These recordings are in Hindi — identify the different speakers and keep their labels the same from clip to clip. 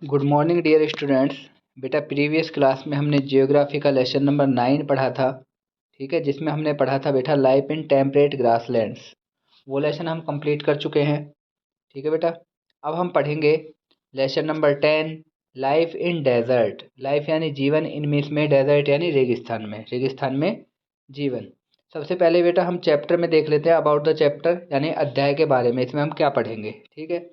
Speaker 1: Good morning dear students. बेटा प्रीवियस क्लास में हमने जियोग्राफी का लेसन नंबर 9 पढ़ा था। ठीक है, जिसमें हमने पढ़ा था बेटा लाइफ इन टेम्परेट ग्रासलैंड्स। वो लेसन हम कंप्लीट कर चुके हैं। ठीक है बेटा, अब हम पढ़ेंगे lesson number 10 life in desert. Life यानी जीवन, इन मीन्स में डेजर्ट यानी रेगिस्तान में जीवन। सबसे पहले बेटा हम चैप्टर में देख लेते हैं अबाउट द चैप्टर यानी अध्याय के बारे में, इसमें हम क्या पढ़ेंगे। ठीक है,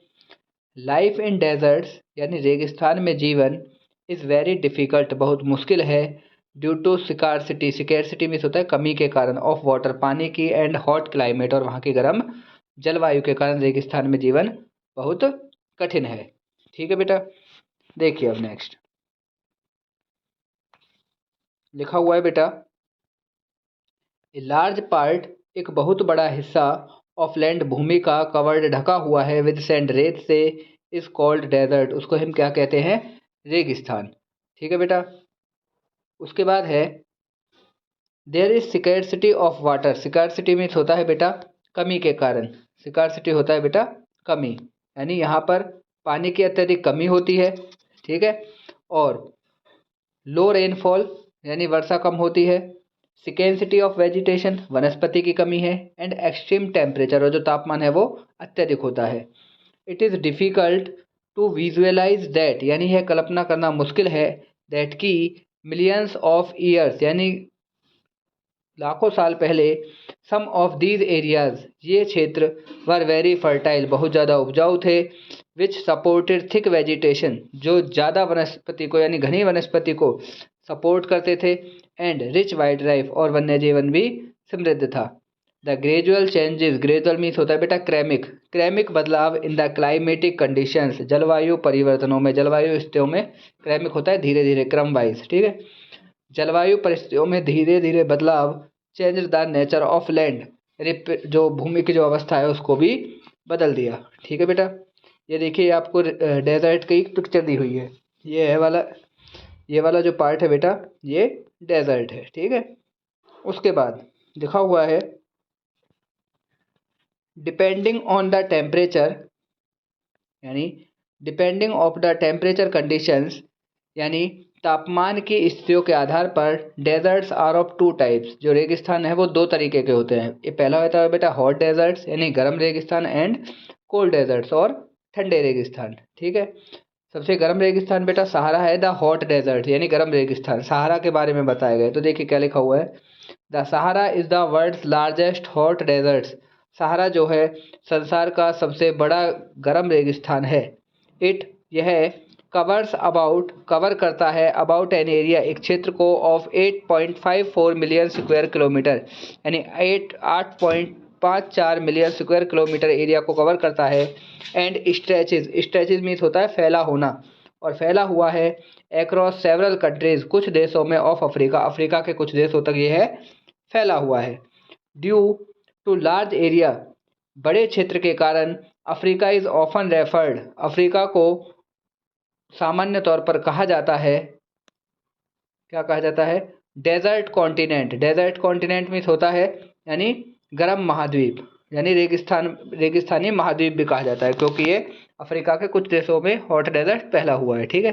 Speaker 1: लाइफ इन डेजर्ट्स यानी रेगिस्तान में जीवन इज़ वेरी डिफ़िकल्ट, बहुत मुश्किल है। ड्यू टू सिकारसिटी मीन्स होता है कमी के कारण, ऑफ वाटर पानी की, एंड हॉट क्लाइमेट और वहाँ की गर्म जलवायु के कारण रेगिस्तान में जीवन बहुत कठिन है। ठीक है बेटा, देखिए अब नेक्स्ट लिखा हुआ है बेटा, ए लार्ज पार्ट एक बहुत बड़ा हिस्सा ऑफ लैंड भूमि का कवर्ड ढका हुआ है विद सैंड रेत से, इज कॉल्ड डेजर्ट, उसको हम क्या कहते हैं, रेगिस्तान। ठीक है बेटा, उसके बाद है there is scarcity of water. Scarcity means होता है बेटा कमी के कारण, सिकैरसिटी होता है बेटा कमी, यानी यहाँ पर पानी की अत्यधिक कमी होती है। ठीक है, और लो रेनफॉल यानी वर्षा कम होती है। सिकेंसिटी ऑफ वेजिटेशन वनस्पति की कमी है। एंड एक्सट्रीम टेम्परेचर और जो तापमान है वो अत्यधिक होता है। It is difficult to visualise that यानी यह कल्पना करना मुश्किल है, दैट की मिलियंस ऑफ ईयर्स यानी लाखों साल पहले, सम ऑफ दीज एरियाज ये क्षेत्र वर वेरी फर्टाइल बहुत ज़्यादा उपजाऊ थे, विच सपोर्टेड थिक वेजिटेशन जो ज़्यादा वनस्पति को यानी घनी वनस्पति को सपोर्ट करते थे, एंड रिच वाइल्ड लाइफ और वन्य जीवन भी समृद्ध था। The gradual changes, gradual means होता है बेटा क्रैमिक बदलाव इन द क्लाइमेटिक कंडीशंस जलवायु परिवर्तनों में, जलवायु स्थितियों में क्रैमिक होता है धीरे धीरे क्रम वाइज। ठीक है, जलवायु परिस्थितियों में धीरे धीरे बदलाव, change the nature of land जो भूमि की जो अवस्था है उसको भी बदल दिया। ठीक है बेटा, ये देखिए आपको डेजर्ट की पिक्चर दी हुई है, ये वाला जो पार्ट है बेटा ये डेजर्ट है। ठीक है, उसके बाद लिखा हुआ है डिपेंडिंग ऑन द टेम्परेचर यानी depending of the temperature conditions यानी तापमान की स्थितियों के आधार पर deserts are of two types, जो रेगिस्तान है वो दो तरीके के होते हैं। ये पहला होता है बेटा हॉट डेजर्ट्स यानी गर्म रेगिस्तान, एंड कोल्ड डेजर्ट्स और ठंडे रेगिस्तान। ठीक है, सबसे गर्म रेगिस्तान बेटा सहारा है, द हॉट डेजर्ट यानी गर्म रेगिस्तान, सहारा के बारे में बताया गया। तो देखिए क्या लिखा हुआ है, the Sahara is the world's largest hot deserts, Sahara जो है संसार का सबसे बड़ा गर्म रेगिस्तान है। यह कवर करता है अबाउट एन एरिया एक क्षेत्र को ऑफ 8.54 मिलियन स्क्वायर किलोमीटर यानी 8.54 मिलियन स्क्वायर किलोमीटर एरिया को कवर करता है। एंड स्ट्रेचेज मीन्स होता है फैला होना, और फैला हुआ है अक्रॉस सेवरल कंट्रीज कुछ देशों में ऑफ अफ्रीका के कुछ देशों तक ये है फैला हुआ है। ड्यू टू लार्ज एरिया बड़े क्षेत्र के कारण Africa is often referred, Africa को सामान्य तौर पर कहा जाता है, क्या कहा जाता है, डेजर्ट कॉन्टिनेंट मीन्स होता है यानी गर्म महाद्वीप, यानी रेगिस्तानी महाद्वीप भी कहा जाता है, क्योंकि ये अफ्रीका के कुछ देशों में हॉट डेजर्ट फैला हुआ है। ठीक है,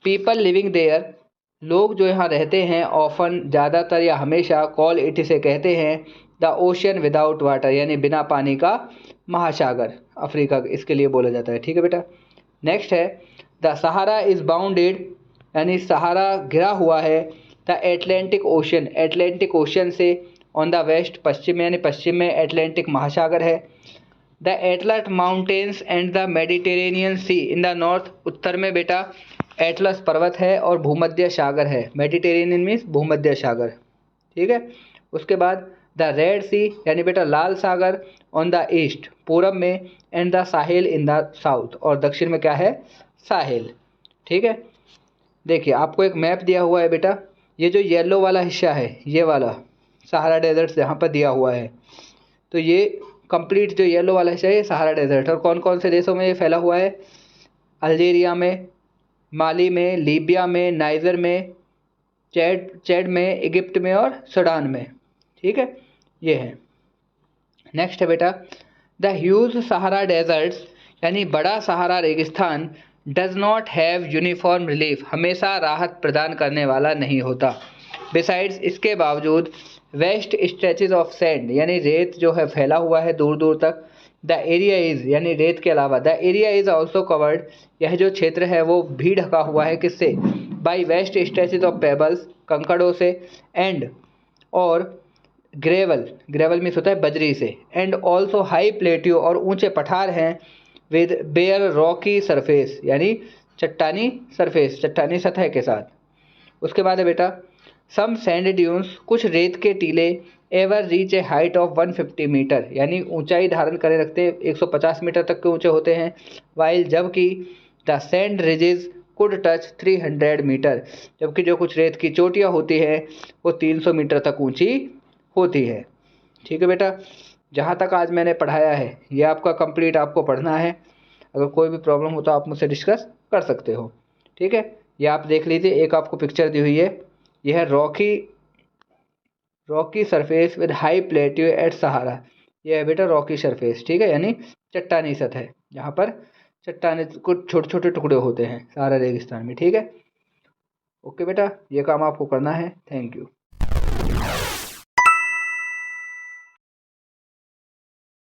Speaker 1: पीपल लिविंग देयर लोग जो यहाँ रहते हैं, ऑफन ज़्यादातर या हमेशा, कॉल इट इसे कहते हैं द ओशियन विदाउट वाटर यानी बिना पानी का महासागर, अफ्रीका इसके लिए बोला जाता है। ठीक है बेटा, नेक्स्ट है द सहारा इज़ बाउंडेड यानी सहारा घिरा हुआ है द एटलांटिक ओशियन से, ऑन द वेस्ट पश्चिम में यानी पश्चिम में एटलांटिक महासागर है। The Atlas mountains and the Mediterranean sea in the north, उत्तर में बेटा एटलस पर्वत है और भूमध्य सागर है, मेडिटेरेनियन मीन्स भूमध्य सागर। ठीक है, उसके बाद द रेड सी यानी बेटा लाल सागर ऑन द ईस्ट पूरब में, and the Sahil in the south और दक्षिण में क्या है साहिल। ठीक है, देखिए आपको एक मैप दिया हुआ है बेटा, ये जो येलो वाला हिस्सा है ये वाला सहारा डेजर्ट यहाँ पर दिया हुआ है, तो ये कंप्लीट जो येलो वाला हिस्सा है ये सहारा डेजर्ट, और कौन कौन से देशों में ये फैला हुआ है, अल्जीरिया में, माली में, लीबिया में, नाइजर में, चैड में, इजिप्ट में और सूडान में। ठीक है, ये है। नेक्स्ट है बेटा द ह्यूज सहारा डेजर्ट्स यानी बड़ा सहारा रेगिस्तान does not have uniform relief, हमेशा राहत प्रदान करने वाला नहीं होता। बिसाइड्स, इसके बावजूद, वेस्ट स्ट्रेचेज ऑफ सैंड, यानी रेत जो है फैला हुआ है दूर दूर तक। द एरिया इज, यानी रेत के अलावा, the area is also covered, यह जो क्षेत्र है वो भी ढका हुआ है किससे, by vast stretches of pebbles, कंकड़ों से, एंड और ग्रेवल, ग्रेवल मीन्स होता है बजरी से, एंड ऑल्सो हाई प्लेट्यू, और ऊंचे पठार हैं, विद बेयर रॉकी सरफेस, यानी चट्टानी सरफेस, चट्टानी सतह के साथ। उसके बाद है बेटा सम सैंड ड्यून्स, कुछ रेत के टीले, ever reach a height of 150 metre, यानी ऊंचाई धारण करे रखते 150 मीटर तक के ऊंचे होते हैं। वाइल, जबकि the sand ridges could touch 300 metre, जबकि जो कुछ रेत की चोटियाँ होती हैं वो 300 मीटर तक ऊंची होती है। ठीक है बेटा, जहाँ तक आज मैंने पढ़ाया है ये आपका कंप्लीट आपको पढ़ना है। अगर कोई भी प्रॉब्लम हो तो आप मुझसे डिस्कस कर सकते हो। ठीक है, ये आप देख लीजिए, एक आपको पिक्चर दी हुई है, यह है rocky surface with high plateau at Sahara, यह है बेटा रॉकी सरफेस। ठीक है, यानी चट्टानी सतह जहाँ पर चट्टानी कुछ छोटे छोटे टुकड़े होते हैं सहारा रेगिस्तान में। ठीक है, ओके बेटा, ये काम आपको करना है। Thank you.